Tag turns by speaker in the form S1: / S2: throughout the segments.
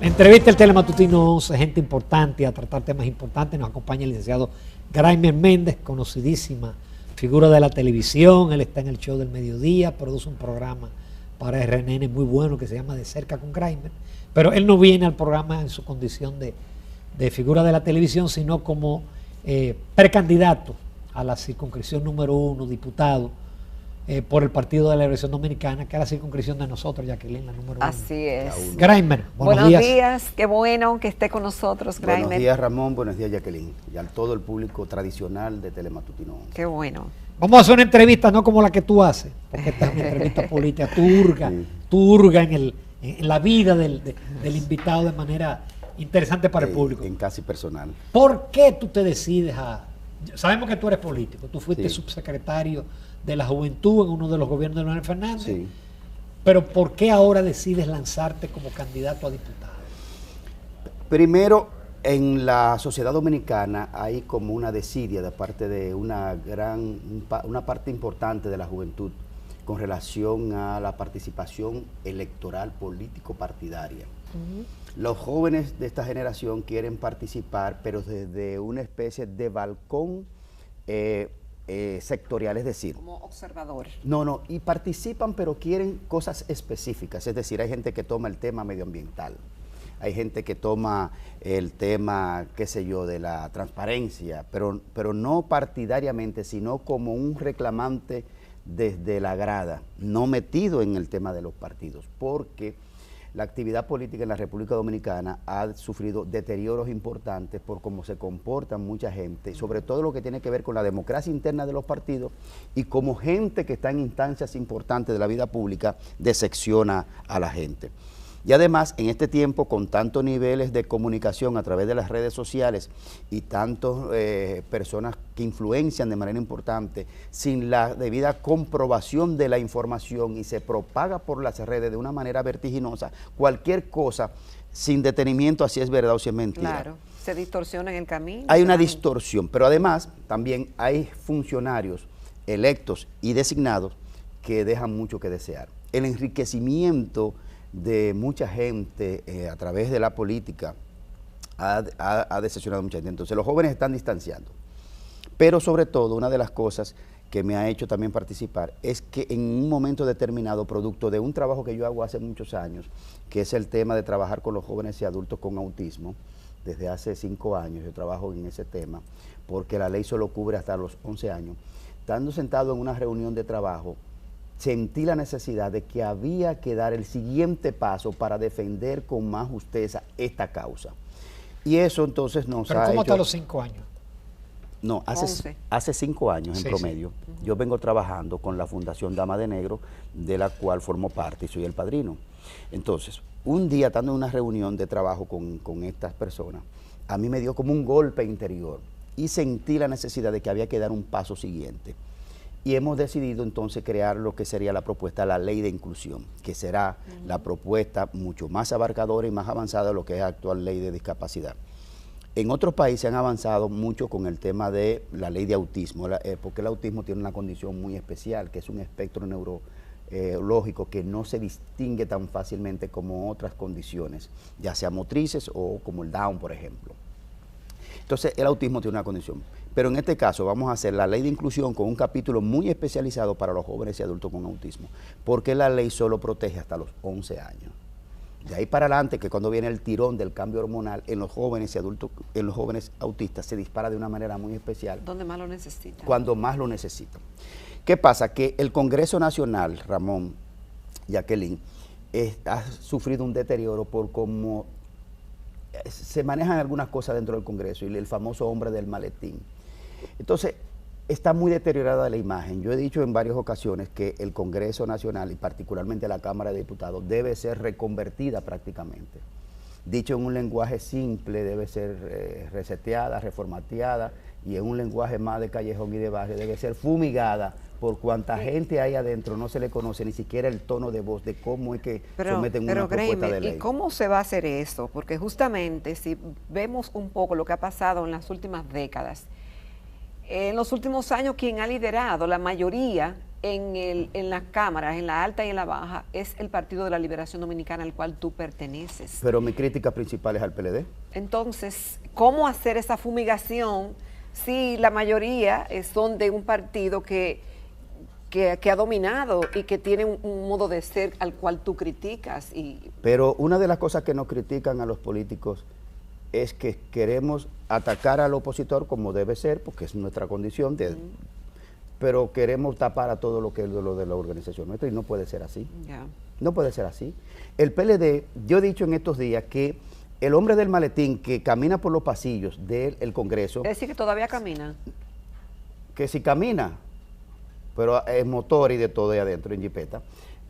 S1: Entrevista el Telematutino 11, gente importante a tratar temas importantes. Nos acompaña el licenciado Graimer Méndez, conocidísima figura de la televisión. Él está en el show del mediodía, produce un programa para RNN muy bueno que se llama De Cerca con Graimer. Pero él no viene al programa en su condición de figura de la televisión, sino como precandidato a la circunscripción número 1, diputado por el Partido de la Liberación Dominicana, que es la circunscripción de nosotros, Jacqueline, la número 1.
S2: Así es.
S1: Graimer,
S2: buenos días. Qué bueno que esté con nosotros, Graimer.
S3: Buenos días, Ramón, buenos días, Jacqueline, y a todo el público tradicional de Telematutino 11.
S2: Qué bueno.
S1: Vamos a hacer una entrevista, no como la que tú haces, porque esta es una entrevista política, tú hurgas en la vida del invitado de manera interesante para el público.
S3: En casi personal.
S1: ¿Por qué tú te decides a...? Sabemos que tú eres político, tú fuiste subsecretario de la Juventud en uno de los gobiernos de Leonel Fernández, pero ¿por qué ahora decides lanzarte como candidato a diputado?
S3: Primero, en la sociedad dominicana hay como una desidia de parte de una parte importante de la juventud con relación a la participación electoral político-partidaria. Los jóvenes de esta generación quieren participar, pero desde una especie de balcón sectorial, es decir...
S2: Como observador.
S3: No, y participan, pero quieren cosas específicas, es decir, hay gente que toma el tema medioambiental, hay gente que toma el tema, qué sé yo, de la transparencia, pero no partidariamente, sino como un reclamante desde la grada, no metido en el tema de los partidos, porque la actividad política en la República Dominicana ha sufrido deterioros importantes por cómo se comportan mucha gente, sobre todo lo que tiene que ver con la democracia interna de los partidos y como gente que está en instancias importantes de la vida pública decepciona a la gente. Y además, en este tiempo, con tantos niveles de comunicación a través de las redes sociales y tantas personas que influencian de manera importante, sin la debida comprobación de la información y se propaga por las redes de una manera vertiginosa, cualquier cosa sin detenimiento, así es verdad o si es mentira.
S2: Claro, se distorsiona en el camino.
S3: Hay una distorsión, pero además también hay funcionarios electos y designados que dejan mucho que desear. El enriquecimiento de mucha gente a través de la política ha decepcionado a mucha gente. Entonces los jóvenes están distanciando. Pero sobre todo, una de las cosas que me ha hecho también participar es que en un momento determinado, producto de un trabajo que yo hago hace muchos años, que es el tema de trabajar con los jóvenes y adultos con autismo, desde hace 5 años yo trabajo en ese tema, porque la ley solo cubre hasta los 11 años, estando sentado en una reunión de trabajo, sentí la necesidad de que había que dar el siguiente paso para defender con más justeza esta causa. Y eso entonces nos ha hecho...
S1: ¿Pero cómo hasta los 5 años?
S3: No, hace 5 años en promedio, yo vengo trabajando con la Fundación Dama de Negro, de la cual formo parte y soy el padrino. Entonces, un día estando en una reunión de trabajo con estas personas, a mí me dio como un golpe interior y sentí la necesidad de que había que dar un paso siguiente. Y hemos decidido entonces crear lo que sería la propuesta, la ley de inclusión, que será la propuesta mucho más abarcadora y más avanzada de lo que es la actual ley de discapacidad. En otros países han avanzado mucho con el tema de la ley de autismo, porque el autismo tiene una condición muy especial, que es un espectro neurológico que no se distingue tan fácilmente como otras condiciones, ya sea motrices o como el Down, por ejemplo. Entonces, el autismo tiene una condición. Pero en este caso vamos a hacer la ley de inclusión con un capítulo muy especializado para los jóvenes y adultos con autismo, porque la ley solo protege hasta los 11 años. De ahí para adelante, que cuando viene el tirón del cambio hormonal en los jóvenes y adultos, en los jóvenes autistas, se dispara de una manera muy especial.
S2: ¿Dónde más lo necesitan? Cuando más lo necesitan.
S3: ¿Qué pasa? Que el Congreso Nacional, Ramón, Jacqueline, ha sufrido un deterioro por cómo se manejan algunas cosas dentro del Congreso y el famoso hombre del maletín. Entonces, está muy deteriorada la imagen. Yo he dicho en varias ocasiones que el Congreso Nacional y particularmente la Cámara de Diputados debe ser reconvertida prácticamente. Dicho en un lenguaje simple, debe ser reseteada, reformateada y en un lenguaje más de callejón y de barrio debe ser fumigada por cuanta gente hay adentro, no se le conoce ni siquiera el tono de voz de cómo es que someten una propuesta de ley.
S2: ¿Y cómo se va a hacer eso? Porque justamente si vemos un poco lo que ha pasado en las últimas décadas, en los últimos años quien ha liderado la mayoría en las cámaras, en la alta y en la baja, es el Partido de la Liberación Dominicana al cual tú perteneces.
S3: Pero mi crítica principal es al PLD.
S2: Entonces, ¿cómo hacer esa fumigación si la mayoría son de un partido que ha dominado y que tiene un modo de ser al cual tú criticas?
S3: Pero una de las cosas que nos critican a los políticos es que queremos atacar al opositor como debe ser, porque es nuestra condición, pero queremos tapar a todo lo que es lo de la organización nuestra, y no puede ser así. No puede ser así. El PLD, yo he dicho en estos días que el hombre del maletín que camina por los pasillos del Congreso...
S2: Es decir, que todavía camina.
S3: Que si camina, pero es motor y de todo ahí adentro en jipeta.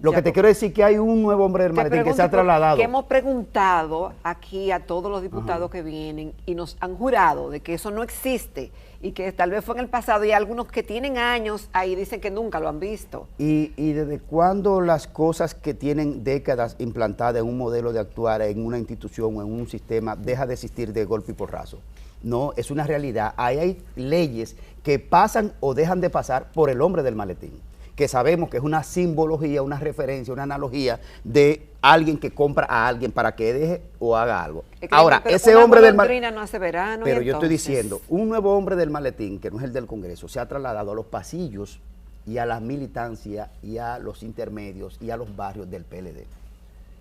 S3: Lo que te quiero decir es que hay un nuevo hombre del maletín que se ha trasladado.
S2: Que hemos preguntado aquí a todos los diputados que vienen y nos han jurado de que eso no existe y que tal vez fue en el pasado, y algunos que tienen años ahí dicen que nunca lo han visto.
S3: ¿Y desde cuándo las cosas que tienen décadas implantadas en un modelo de actuar en una institución o en un sistema deja de existir de golpe y porrazo? No, es una realidad. Ahí hay leyes que pasan o dejan de pasar por el hombre del maletín, que sabemos que es una simbología, una referencia, una analogía de alguien que compra a alguien para que deje o haga algo. Ahora, ese hombre del maletín...
S2: no hace verano.
S3: Pero yo estoy diciendo, un nuevo hombre del maletín, que no es el del Congreso, se ha trasladado a los pasillos y a la militancia y a los intermedios y a los barrios del PLD,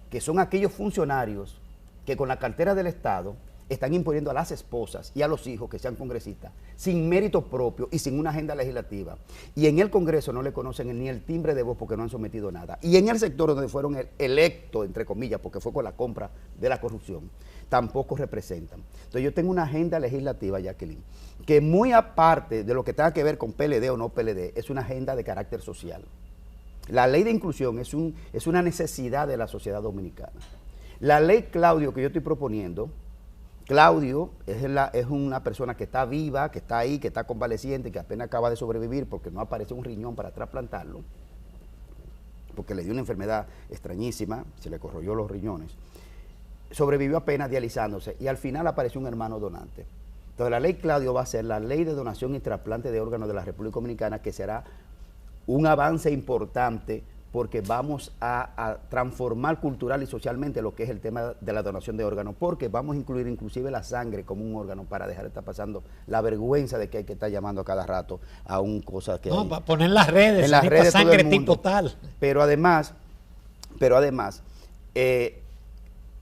S3: que son aquellos funcionarios que con la cartera del Estado están imponiendo a las esposas y a los hijos que sean congresistas sin mérito propio y sin una agenda legislativa. Y en el Congreso no le conocen ni el timbre de voz porque no han sometido nada. Y en el sector donde fueron electos, entre comillas, porque fue con la compra de la corrupción, tampoco representan. Entonces yo tengo una agenda legislativa, Jacqueline, que muy aparte de lo que tenga que ver con PLD o no PLD, es una agenda de carácter social. La ley de inclusión es una necesidad de la sociedad dominicana. La ley Claudio que yo estoy proponiendo, Claudio es una persona que está viva, que está ahí, que está convaleciente, que apenas acaba de sobrevivir porque no apareció un riñón para trasplantarlo, porque le dio una enfermedad extrañísima, se le corroyó los riñones. Sobrevivió apenas dializándose y al final apareció un hermano donante. Entonces la ley Claudio va a ser la ley de donación y trasplante de órganos de la República Dominicana, que será un avance importante porque vamos a transformar cultural y socialmente lo que es el tema de la donación de órganos, porque vamos a incluir inclusive la sangre como un órgano para dejar de estar pasando la vergüenza de que hay que estar llamando a cada rato a un cosa que...
S1: No, para poner en las redes sangre tipo tal.
S3: Pero además,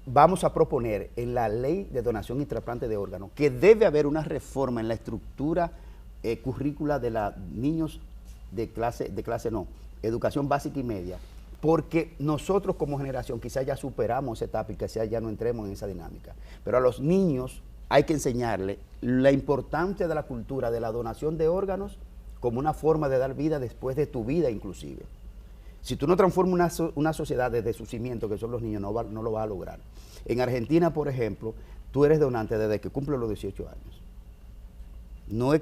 S3: vamos a proponer en la ley de donación y trasplante de órganos que debe haber una reforma en la estructura currícula de los niños de clase no, educación básica y media, porque nosotros como generación quizás ya superamos esa etapa y quizás ya no entremos en esa dinámica, pero a los niños hay que enseñarle la importancia de la cultura de la donación de órganos como una forma de dar vida después de tu vida inclusive. Si tú no transformas una sociedad desde su cimiento, que son los niños, no lo vas a lograr. En Argentina, por ejemplo, tú eres donante desde que cumples los 18 años. Es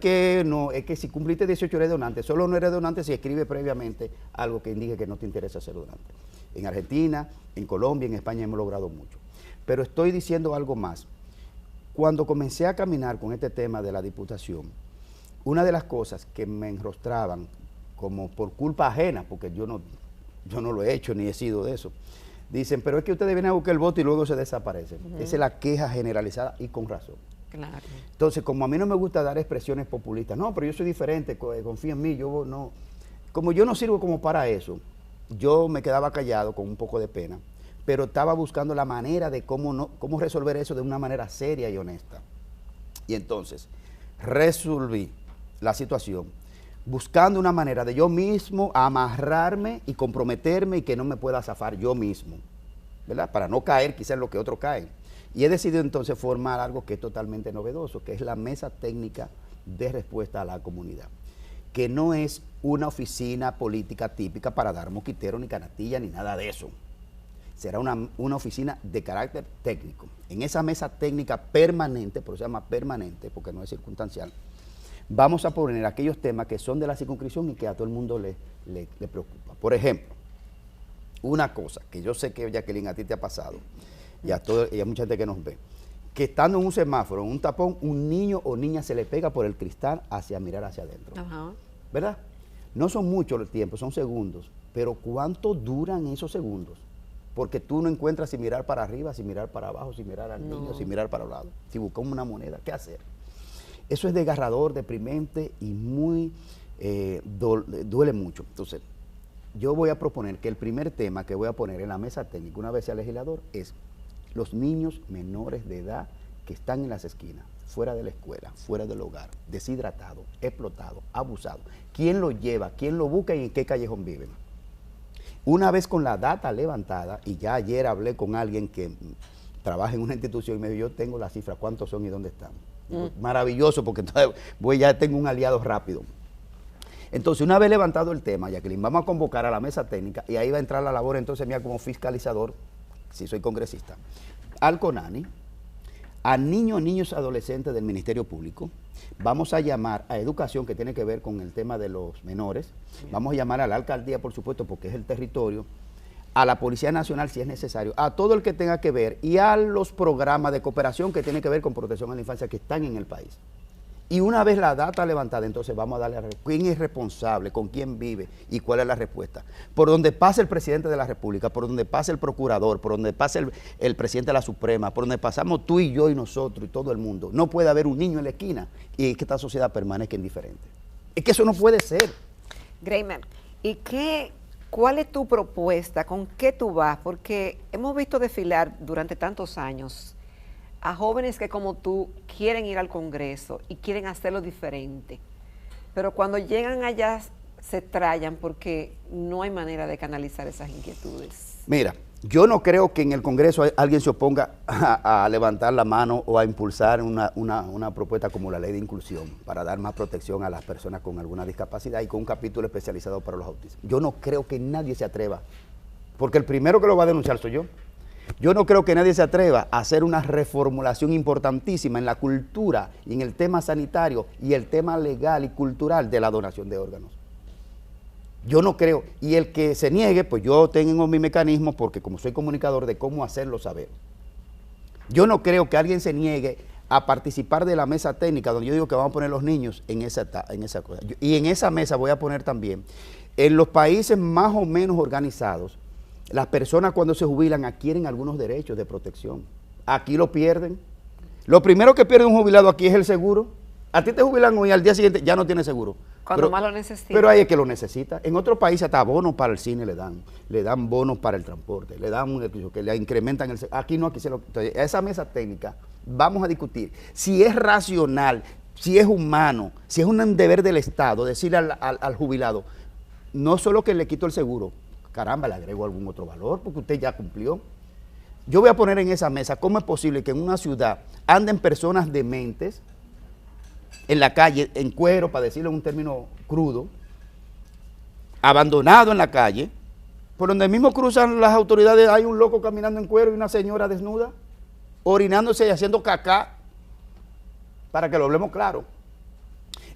S3: que si cumpliste 18 eres donante, solo no eres donante si escribe previamente algo que indique que no te interesa ser donante. En Argentina, en Colombia, en España hemos logrado mucho. Pero estoy diciendo algo más. Cuando comencé a caminar con este tema de la diputación, una de las cosas que me enrostraban, como por culpa ajena, porque yo no lo he hecho ni he sido de eso, dicen, pero es que ustedes vienen a buscar el voto y luego se desaparecen. Esa es la queja generalizada y con razón.
S2: Claro.
S3: Entonces, como a mí no me gusta dar expresiones populistas, no, pero yo soy diferente, confía en mí, como yo no sirvo como para eso, yo me quedaba callado con un poco de pena, pero estaba buscando la manera de cómo resolver eso de una manera seria y honesta. Y entonces, resolví la situación buscando una manera de yo mismo amarrarme y comprometerme y que no me pueda zafar yo mismo, ¿verdad? Para no caer quizás en lo que otros caen. Y he decidido entonces formar algo que es totalmente novedoso, que es la Mesa Técnica de Respuesta a la Comunidad, que no es una oficina política típica para dar moquitero, ni canastilla, ni nada de eso. Será una oficina de carácter técnico. En esa mesa técnica permanente, por eso se llama permanente, porque no es circunstancial, vamos a poner aquellos temas que son de la circunscripción y que a todo el mundo le preocupa. Por ejemplo, una cosa que yo sé que, Jacqueline, a ti te ha pasado, y a mucha gente que nos ve, que estando en un semáforo, en un tapón, un niño o niña se le pega por el cristal mirar hacia adentro. ¿Verdad? No son muchos los tiempos, son segundos, pero ¿cuánto duran esos segundos? Porque tú no encuentras si mirar para arriba, si mirar para abajo, si mirar al niño, si mirar para el lado, si buscamos una moneda, ¿qué hacer? Eso es desgarrador, deprimente y muy, duele mucho. Entonces, yo voy a proponer que el primer tema que voy a poner en la mesa técnica, una vez sea legislador, es los niños menores de edad que están en las esquinas, fuera de la escuela, fuera del hogar, deshidratados, explotados, abusados. ¿Quién los lleva? ¿Quién los busca y en qué callejón viven? Una vez con la data levantada, y ya ayer hablé con alguien que trabaja en una institución y me dijo, yo tengo la cifra, ¿cuántos son y dónde están? Maravilloso, porque ya tengo un aliado rápido. Entonces, una vez levantado el tema, Jacqueline, vamos a convocar a la mesa técnica y ahí va a entrar la labor entonces mía como fiscalizador, si soy congresista, al CONANI, a niños adolescentes del Ministerio Público. Vamos a llamar a Educación, que tiene que ver con el tema de los menores. Vamos a llamar a la alcaldía, por supuesto, porque es el territorio, a la Policía Nacional, si es necesario, a todo el que tenga que ver, y a los programas de cooperación que tienen que ver con protección a la infancia que están en el país. Y una vez la data levantada, entonces vamos a darle a quién es responsable, con quién vive y cuál es la respuesta. Por donde pase el presidente de la República, por donde pase el procurador, por donde pase el presidente de la Suprema, por donde pasamos tú y yo y nosotros y todo el mundo, no puede haber un niño en la esquina y que esta sociedad permanezca indiferente. Es que eso no puede ser.
S2: Greyman, ¿y cuál es tu propuesta? ¿Con qué tú vas? Porque hemos visto desfilar durante tantos años a jóvenes que como tú quieren ir al Congreso y quieren hacerlo diferente, pero cuando llegan allá se trayan porque no hay manera de canalizar esas inquietudes.
S3: Mira, yo no creo que en el Congreso alguien se oponga a levantar la mano o a impulsar una propuesta como la ley de inclusión para dar más protección a las personas con alguna discapacidad y con un capítulo especializado para los autistas. Yo no creo que nadie se atreva, porque el primero que lo va a denunciar soy yo. Yo no creo que nadie se atreva a hacer una reformulación importantísima en la cultura y en el tema sanitario y el tema legal y cultural de la donación de órganos. Yo no creo, y el que se niegue, pues yo tengo mi mecanismo, porque como soy comunicador, de cómo hacerlo saber. Yo no creo que alguien se niegue a participar de la mesa técnica, donde yo digo que vamos a poner los niños en esa cosa. Y en esa mesa voy a poner también, en los países más o menos organizados, las personas cuando se jubilan adquieren algunos derechos de protección. Aquí lo pierden. Lo primero que pierde un jubilado aquí es el seguro. A ti te jubilan hoy, al día siguiente ya no tienes seguro.
S2: Cuando más lo necesita.
S3: Pero hay que lo necesita. En otros países hasta bonos para el cine le dan bonos para el transporte, le dan que le incrementan el seguro. Aquí no, aquí se lo... Entonces, a esa mesa técnica vamos a discutir si es racional, si es humano, si es un deber del Estado decirle al jubilado, no solo que le quito el seguro, caramba, le agrego algún otro valor porque usted ya cumplió. Yo voy a poner en esa mesa cómo es posible que en una ciudad anden personas dementes en la calle, en cuero, para decirlo en un término crudo, abandonado en la calle, por donde mismo cruzan las autoridades, hay un loco caminando en cuero y una señora desnuda, orinándose y haciendo cacá, para que lo hablemos claro.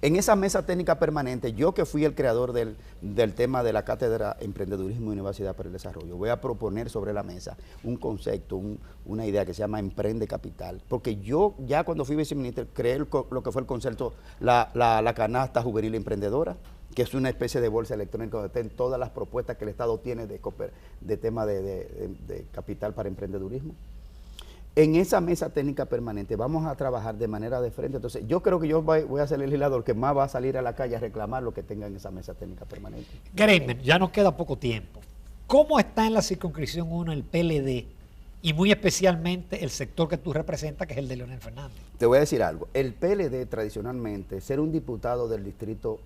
S3: En esa mesa técnica permanente, yo que fui el creador del tema de la Cátedra Emprendedurismo y Universidad para el Desarrollo, voy a proponer sobre la mesa un concepto, una idea que se llama Emprende Capital, porque yo ya cuando fui viceministro creé lo que fue el concepto, la canasta juvenil emprendedora, que es una especie de bolsa electrónica donde estén todas las propuestas que el Estado tiene de tema de capital para emprendedurismo. En esa mesa técnica permanente vamos a trabajar de manera de frente. Entonces, yo creo que yo voy a ser el legislador que más va a salir a la calle a reclamar lo que tenga en esa mesa técnica permanente.
S1: Greyman, ya nos queda poco tiempo. ¿Cómo está en la circunscripción 1 el PLD y muy especialmente el sector que tú representas, que es el de Leonel Fernández?
S3: Te voy a decir algo. El PLD tradicionalmente, ser un diputado del Distrito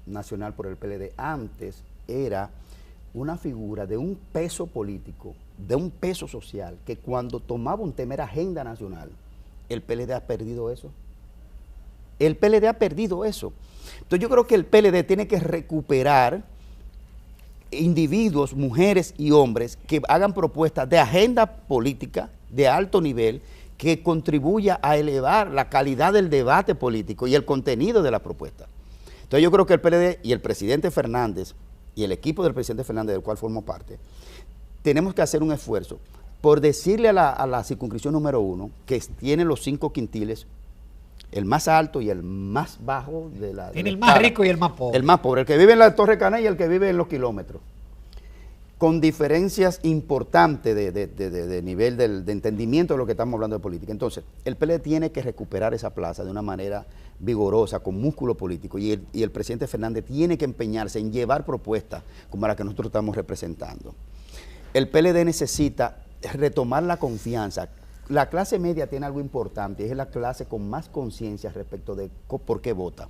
S3: Nacional por el PLD, antes era una figura de un peso político, de un peso social, que cuando tomaba un tema era agenda nacional. El PLD ha perdido eso. El PLD ha perdido eso. Entonces yo creo que el PLD tiene que recuperar individuos, mujeres y hombres que hagan propuestas de agenda política de alto nivel que contribuya a elevar la calidad del debate político y el contenido de la propuesta. Entonces yo creo que el PLD y el presidente Fernández y el equipo del presidente Fernández, del cual formo parte, tenemos que hacer un esfuerzo por decirle a la circunscripción número 1, que tiene los 5 quintiles, el más alto y el más bajo de la...
S1: Tiene el más rico y el más pobre.
S3: El más pobre, el que vive en la Torre Caná y el que vive en los kilómetros. Con diferencias importantes de nivel de entendimiento de lo que estamos hablando de política. Entonces, el PLD tiene que recuperar esa plaza de una manera vigorosa, con músculo político, y el presidente Fernández tiene que empeñarse en llevar propuestas como la que nosotros estamos representando. El PLD necesita retomar la confianza. La clase media tiene algo importante, es la clase con más conciencia respecto de por qué vota.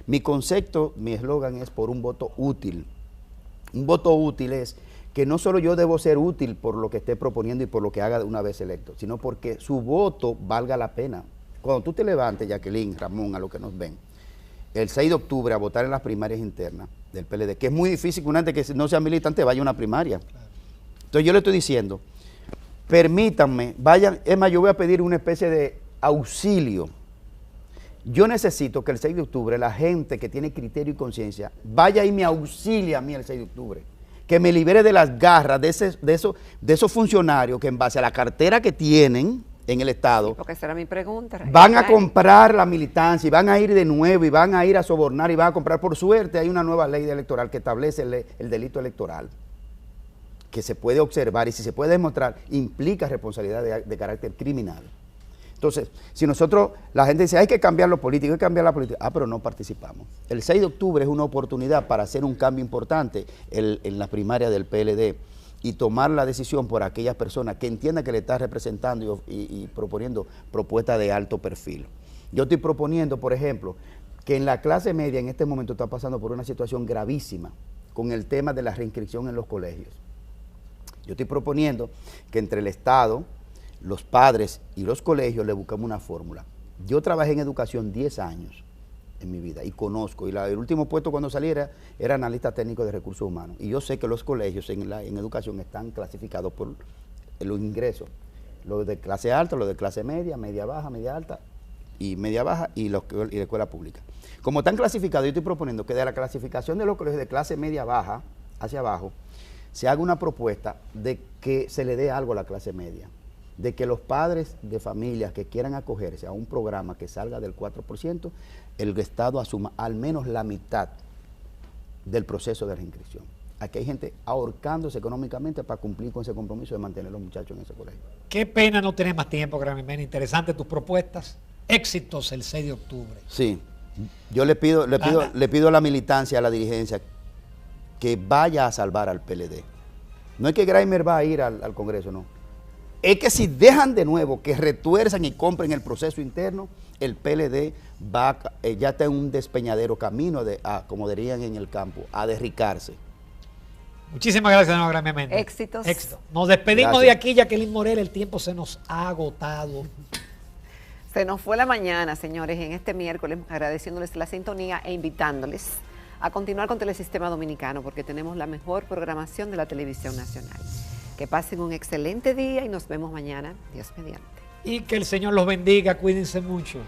S3: Mi concepto, mi eslogan es por un voto útil. Un voto útil es que no solo yo debo ser útil por lo que esté proponiendo y por lo que haga una vez electo, sino porque su voto valga la pena. Cuando tú te levantes, Jacqueline, Ramón, a lo que nos ven, el 6 de octubre a votar en las primarias internas del PLD, que es muy difícil que una gente que no sea militante vaya a una primaria. Entonces yo le estoy diciendo, permítanme, vayan, es más, yo voy a pedir una especie de auxilio. Yo necesito que el 6 de octubre la gente que tiene criterio y conciencia vaya y me auxilie a mí el 6 de octubre. Que me libere de las garras de esos funcionarios que en base a la cartera que tienen en el Estado,
S2: porque esa era mi pregunta,
S3: van a comprar la militancia y van a ir de nuevo y van a ir a sobornar y van a comprar. Por suerte hay una nueva ley electoral que establece el delito electoral, que se puede observar y si se puede demostrar, implica responsabilidad de carácter criminal. Entonces, si nosotros, la gente dice, hay que cambiar lo político, hay que cambiar la política, pero no participamos. El 6 de octubre es una oportunidad para hacer un cambio importante en la primaria del PLD y tomar la decisión por aquellas personas que entiendan que le está representando y proponiendo propuestas de alto perfil. Yo estoy proponiendo, por ejemplo, que en la clase media en este momento está pasando por una situación gravísima con el tema de la reinscripción en los colegios. Yo estoy proponiendo que entre el Estado, los padres y los colegios le buscamos una fórmula. Yo trabajé en educación 10 años en mi vida y conozco, y el último puesto cuando salí era analista técnico de recursos humanos, y yo sé que los colegios en educación están clasificados por los ingresos, los de clase alta, los de clase media, media baja, media alta y media baja y la escuela pública. Como están clasificados, yo estoy proponiendo que de la clasificación de los colegios de clase media baja hacia abajo se haga una propuesta de que se le dé algo a la clase media, de que los padres de familias que quieran acogerse a un programa que salga del 4%, el Estado asuma al menos la mitad del proceso de reinscripción. Aquí hay gente ahorcándose económicamente para cumplir con ese compromiso de mantener a los muchachos en ese colegio.
S1: Qué pena no tener más tiempo, Gran Mena. Interesante tus propuestas. Éxitos el 6 de octubre.
S3: Sí, yo le pido a la militancia, a la dirigencia, que vaya a salvar al PLD. No es que Graimer va a ir al Congreso, no. Es que si dejan de nuevo que retuerzan y compren el proceso interno, el PLD ya está en un despeñadero camino, como dirían en el campo, a derricarse.
S1: Muchísimas gracias, señor Gran Mena.
S2: Éxitos.
S1: Éxito. Nos despedimos gracias. De aquí, Jacqueline Morel, el tiempo se nos ha agotado.
S2: Se nos fue la mañana, señores, en este miércoles, agradeciéndoles la sintonía e invitándoles a continuar con Telesistema Dominicano, porque tenemos la mejor programación de la televisión nacional. Que pasen un excelente día y nos vemos mañana, Dios mediante.
S1: Y que el Señor los bendiga, cuídense mucho.